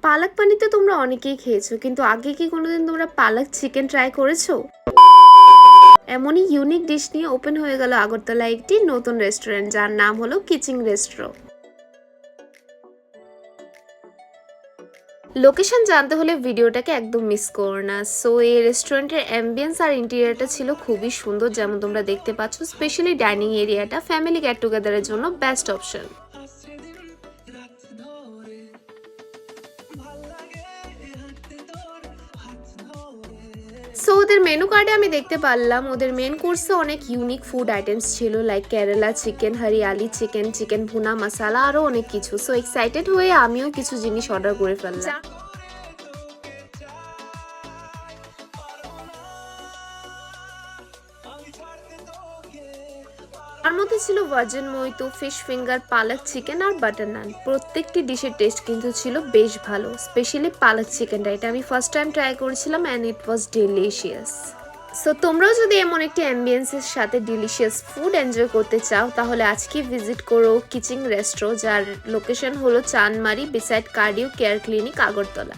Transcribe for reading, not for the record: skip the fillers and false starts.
পালক পানি তো তোমরা অনেকেই খেয়েছো, কিন্তু আগে কি কোনোদিন তোমরা পালক চিকেন ট্রাই করেছো? এমনই ইউনিক ডিশ নিয়ে ওপেন হয়ে গেল আগরতলা একটি নতুন রেস্টুরেন্ট, যার নাম হলো কিচিং রেস্ট্রো। লোকেশন জানতে হলে ভিডিওটাকে একদম মিস করো না। সো এই রেস্টুরেন্টের অ্যাম্বিয়েন্স আর ইন্টেরিয়রটা ছিল খুবই সুন্দর, যেমন তোমরা দেখতে পাচ্ছ। স্পেশালি ডাইনিং এরিয়াটা ফ্যামিলি গেট টুগেদারের জন্য বেস্ট অপশন। সো ওদের মেনু কার্ডে আমি দেখতে পারলাম ওদের মেন কোর্সে অনেক ইউনিক ফুড আইটেমস ছিল, like Kerala chicken, hariyali chicken, chicken ভুনা মশালা, আরও অনেক কিছু। সো এক্সাইটেড হয়ে আমিও কিছু জিনিস অর্ডার করে ফেললাম। তার মধ্যে ছিল ভার্জিন মইতো, ফিশ ফিঙ্গার, পালক চিকেন আর বাটার নান। প্রত্যেকটি ডিশের টেস্ট কিন্তু ছিল বেশ ভালো, স্পেশালি পালক চিকেনটা, এটা আমি ফার্স্ট টাইম ট্রাই করেছিলাম and it was delicious. So তোমরাও যদি এমন একটি অ্যাম্বিয়েন্সের সাথে ডিলিশিয়াস ফুড এনজয় করতে চাও, তাহলে আজকে ভিজিট করো কিচিং রেস্ট্রো, যার লোকেশন হলো Chanmari beside cardio care clinic, Agartala.